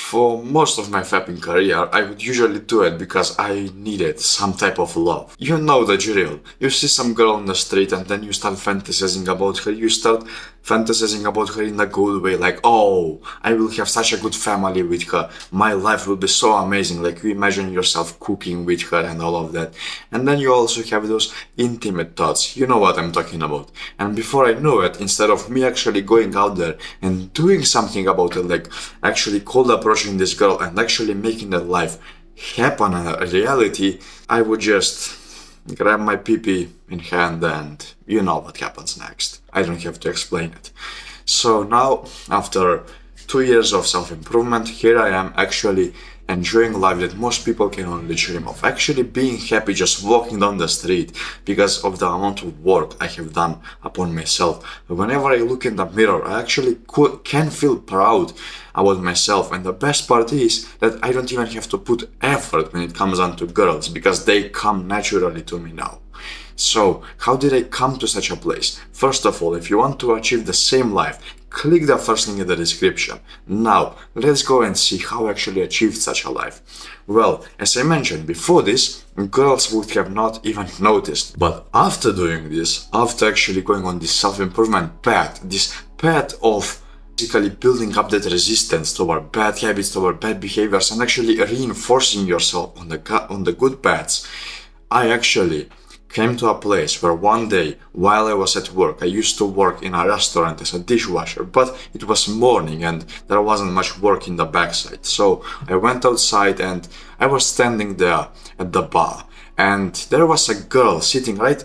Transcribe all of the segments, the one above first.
For most of my fapping career, I would usually do it because I needed some type of love. You know the drill. You see some girl on the street and then you start fantasizing about her. You start fantasizing about her in a good way, like, oh, I will have such a good family with her. My life will be so amazing. Like, you imagine yourself cooking with her and all of that. And then you also have those intimate thoughts. You know what I'm talking about. And before I knew it, instead of me actually going out there and doing something about it, like actually cold approaching this girl and actually making that life happen in a reality, I would just grab my pee-pee in hand and you know what happens next. I don't have to explain it. So now, after 2 years of self-improvement, here I am actually enjoying life that most people can only dream of. Actually being happy just walking down the street because of the amount of work I have done upon myself. Whenever I look in the mirror, I actually can feel proud about myself. And the best part is that I don't even have to put effort when it comes on to girls because they come naturally to me now. So, how did I come to such a place? First of all, if you want to achieve the same life, click the first link in the description. Now, let's go and see how I actually achieved such a life. Well, as I mentioned before this, girls would have not even noticed. But after doing this, after actually going on this self-improvement path, this path of basically building up that resistance toward bad habits, toward bad behaviors, and actually reinforcing yourself on the good paths, I actually came to a place where one day, while I was at work, I used to work in a restaurant as a dishwasher, but it was morning and there wasn't much work in the backside. So I went outside and I was standing there at the bar, and there was a girl sitting right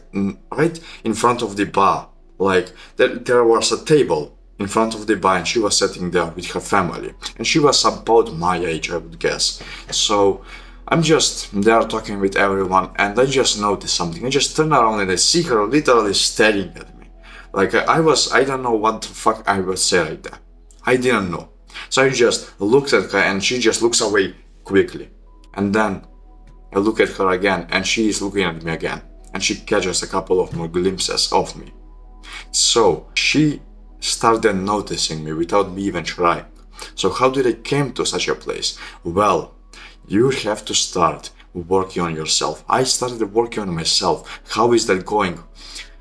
in front of the bar. Like there was a table in front of the bar and she was sitting there with her family, and she was about my age, I would guess. So I'm just there talking with everyone and I just noticed something. I just turn around and I see her literally staring at me. Like I don't know what the fuck I would say right there. I didn't know. So I just looked at her and she just looks away quickly. And then I look at her again and she is looking at me again. And she catches a couple of more glimpses of me. So she started noticing me without me even trying. So how did I came to such a place? Well, you have to start working on yourself. I started working on myself. How is that going?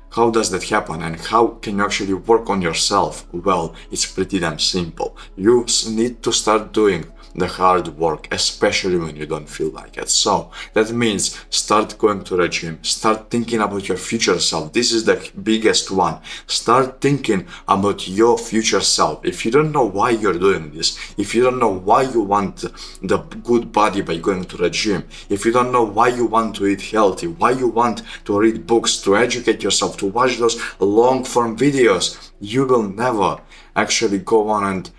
How does that happen? And how can you actually work on yourself? Well, it's pretty damn simple. You need to start doing the hard work, especially when you don't feel like it. So that means start going to the gym, start thinking about your future self. This is the biggest one. Start thinking about your future self. If you don't know why you're doing this, if you don't know why you want the good body by going to the gym, if you don't know why you want to eat healthy, why you want to read books, to educate yourself, to watch those long form videos, you will never actually go on and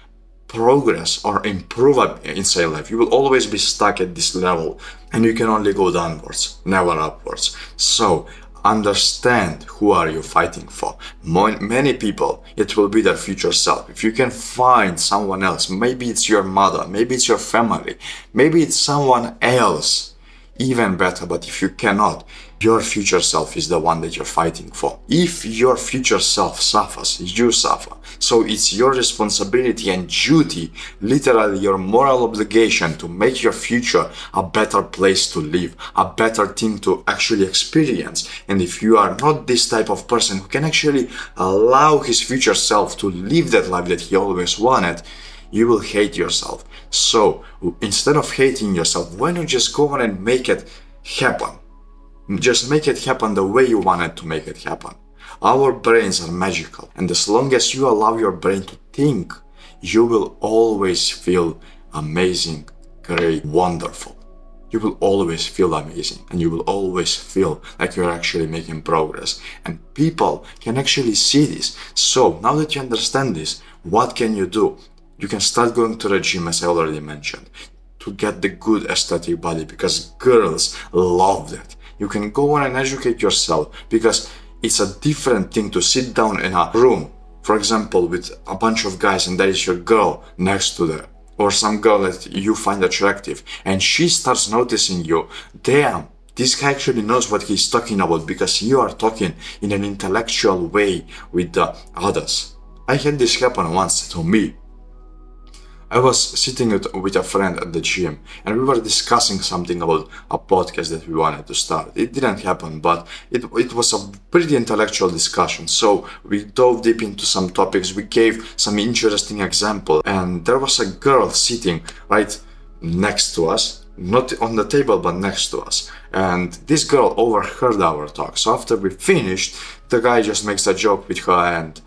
progress or improve inside life. You will always be stuck at this level and you can only go downwards, never upwards. So understand who are you fighting for. Many people, it will be their future self. If you can find someone else, maybe it's your mother, maybe it's your family, maybe it's someone else, even better. But if you cannot, your future self is the one that you're fighting for. If your future self suffers, you suffer. So it's your responsibility and duty, literally your moral obligation, to make your future a better place to live, a better thing to actually experience. And if you are not this type of person who can actually allow his future self to live that life that he always wanted, you will hate yourself. So instead of hating yourself, why not just go on and make it happen? Just make it happen the way you wanted to make it happen. Our brains are magical, and as long as you allow your brain to think, you will always feel amazing, great, wonderful. You will always feel amazing, and you will always feel like you're actually making progress. And people can actually see this. So now that you understand this, what can you do? You can start going to the gym, as I already mentioned, to get the good aesthetic body, because girls love that. You can go on and educate yourself, because it's a different thing to sit down in a room, for example, with a bunch of guys, and there is your girl next to them, or some girl that you find attractive, and she starts noticing you. Damn, this guy actually knows what he's talking about, because you are talking in an intellectual way with the others. I had this happen once to me. I was sitting with a friend at the gym and we were discussing something about a podcast that we wanted to start. It didn't happen, but it was a pretty intellectual discussion. So we dove deep into some topics, we gave some interesting examples, and there was a girl sitting right next to us, not on the table, but next to us. And this girl overheard our talk. So after we finished, the guy just makes a joke with her and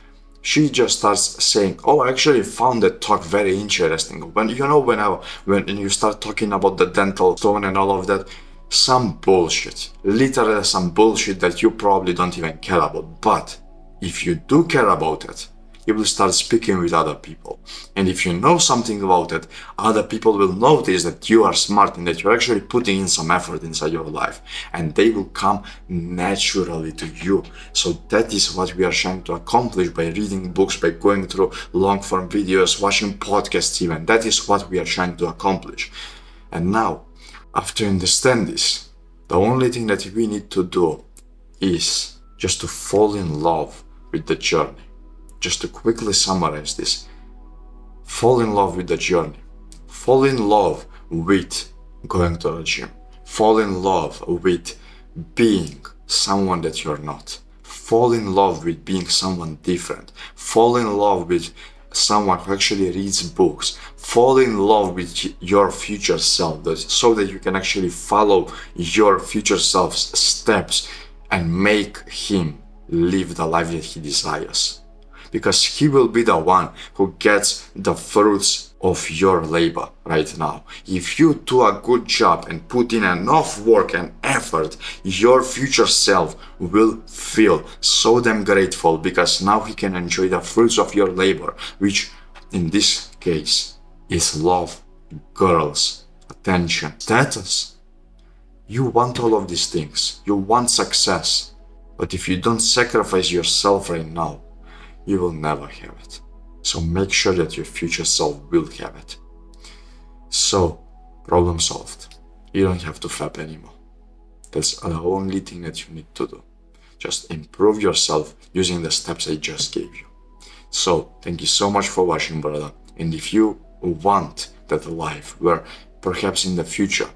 she just starts saying, "Oh, I actually found that talk very interesting." When you start talking about the dental stone and all of that, some bullshit, literally some bullshit that you probably don't even care about. But if you do care about it, you will start speaking with other people. And if you know something about it, other people will notice that you are smart and that you're actually putting in some effort inside your life. And they will come naturally to you. So that is what we are trying to accomplish by reading books, by going through long form videos, watching podcasts even. That is what we are trying to accomplish. And now, after you understand this, the only thing that we need to do is just to fall in love with the journey. Just to quickly summarize this, fall in love with the journey. Fall in love with going to the gym. Fall in love with being someone that you're not. Fall in love with being someone different. Fall in love with someone who actually reads books. Fall in love with your future self so that you can actually follow your future self's steps and make him live the life that he desires. Because he will be the one who gets the fruits of your labor right now. If you do a good job and put in enough work and effort, your future self will feel so damn grateful because now he can enjoy the fruits of your labor, which in this case is love, girls, attention, status. You want all of these things. You want success. But if you don't sacrifice yourself right now, you will never have it. So make sure that your future self will have it. So, problem solved. You don't have to fap anymore. That's the only thing that you need to do. Just improve yourself using the steps I just gave you. So, thank you so much for watching, brother. And if you want that life where perhaps in the future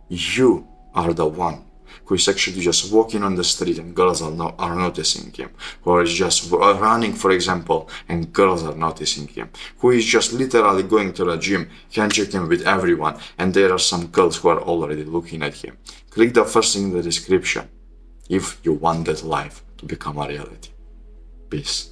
you are the one who is actually just walking on the street and girls are noticing him, who is just running, for example, and girls are noticing him, who is just literally going to the gym, handshaking with everyone, and there are some girls who are already looking at him. Click the first thing in the description if you want that life to become a reality. Peace.